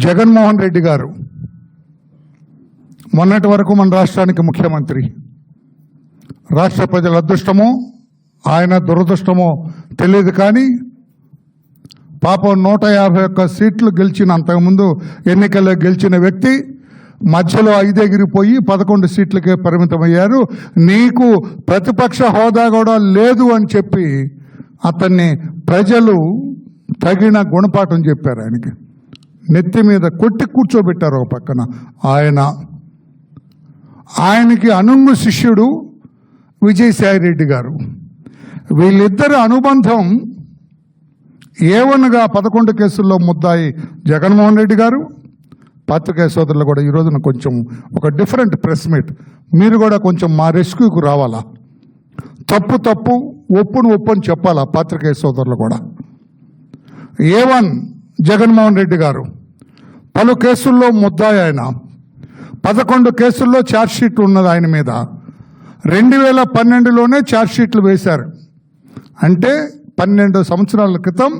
జగన్మోహన్ రెడ్డి గారు మొన్నటి వరకు మన రాష్ట్రానికి ముఖ్యమంత్రి. రాష్ట్ర ప్రజల అదృష్టమో ఆయన దురదృష్టమో తెలియదు, కానీ పాపం 151 సీట్లు గెలిచిన, అంతకుముందు ఎన్నికల్లో గెలిచిన వ్యక్తి మధ్యలో 5 ఎగిరిపోయి 11 సీట్లకే పరిమితమయ్యారు. నీకు ప్రతిపక్ష హోదా కూడా లేదు అని చెప్పి అతన్ని ప్రజలు తగిన గుణపాఠం చెప్పారు. నెత్తి మీద కొట్టి కూర్చోబెట్టారు ఒక పక్కన. ఆయనకి అనుంగు శిష్యుడు విజయసాయిరెడ్డి గారు. వీళ్ళిద్దరి అనుబంధం ఏవన్గా 11 కేసుల్లో ముద్దాయి జగన్మోహన్ రెడ్డి గారు. పాత్రికేయ సోదరులు కూడా ఈ రోజున కొంచెం ఒక డిఫరెంట్ ప్రెస్ మీట్, మీరు కూడా కొంచెం మా రెస్క్యూకు రావాలా, తప్పు ఒప్పును అని చెప్పాలా పాత్రికేయ సోదరులు కూడా. A1 జగన్మోహన్ రెడ్డి గారు పలు కేసుల్లో ముద్దాయి. ఆయన 11 కేసుల్లో ఛార్జ్షీట్ ఉన్నది ఆయన మీద. 2012లోనే ఛార్జ్షీట్లు వేశారు. అంటే 12 సంవత్సరాల క్రితం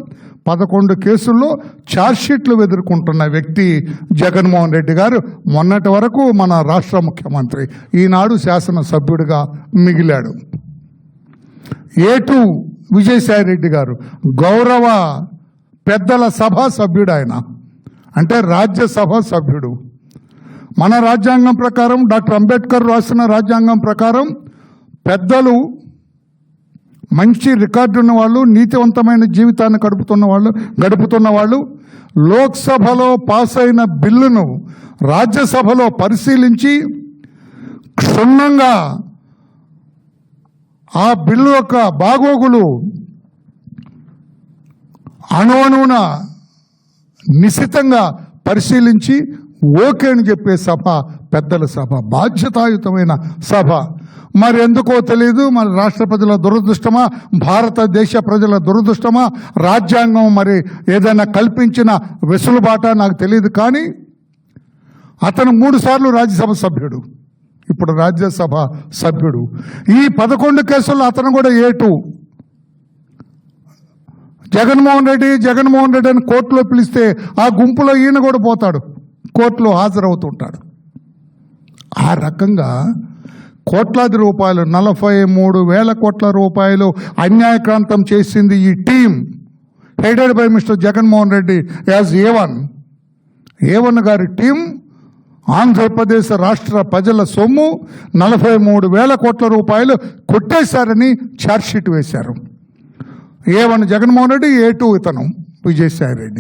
11 కేసుల్లో ఛార్జ్షీట్లు ఎదుర్కొంటున్న వ్యక్తి జగన్మోహన్ రెడ్డి గారు. మొన్నటి వరకు మన రాష్ట్ర ముఖ్యమంత్రి, ఈనాడు శాసనసభ్యుడిగా మిగిలాడు. A2 విజయసాయిరెడ్డి గారు గౌరవ పెద్దల సభా సభ్యుడు. ఆయన అంటే రాజ్యసభ సభ్యుడు. మన రాజ్యాంగం ప్రకారం, డాక్టర్ అంబేద్కర్ రాసిన రాజ్యాంగం ప్రకారం పెద్దలు, మంచి రికార్డు ఉన్న వాళ్ళు, నీతివంతమైన జీవితాన్ని గడుపుతున్న వాళ్ళు లోక్సభలో పాస్ అయిన బిల్లును రాజ్యసభలో పరిశీలించి క్షుణ్ణంగా ఆ బిల్లు యొక్క బాగోగులు అణువణువున నిశితంగా పరిశీలించి ఓకే అని చెప్పే సభ పెద్దల సభ, బాధ్యతాయుతమైన సభ. మరి ఎందుకో తెలియదు, మరి రాష్ట్ర ప్రజల దురదృష్టమా, భారతదేశ ప్రజల దురదృష్టమా, రాజ్యాంగం మరి ఏదైనా కల్పించిన వెసులుబాట నాకు తెలియదు, కానీ అతను 3 సార్లు రాజ్యసభ సభ్యుడు, ఇప్పుడు రాజ్యసభ సభ్యుడు. ఈ 11 కేసుల్లో అతను కూడా A2. జగన్మోహన్ రెడ్డి అని కోర్టులో పిలిస్తే ఆ గుంపులో ఈయన కూడా పోతాడు, కోర్టులో హాజరవుతుంటాడు. ఆ రకంగా కోట్లాది రూపాయలు, 43,000 కోట్ల రూపాయలు అన్యాయక్రాంతం చేసింది ఈ team headed by mister Jaganmohan Reddy as A1 గారి టీం. ఆంధ్రప్రదేశ్ రాష్ట్ర ప్రజల సొమ్ము 43,000 కోట్ల రూపాయలు కొట్టేశారని ఛార్జ్షీట్ వేశారు. A1 జగన్మోహన్ రెడ్డి, A2 ఇతను విజయసాయిరెడ్డి.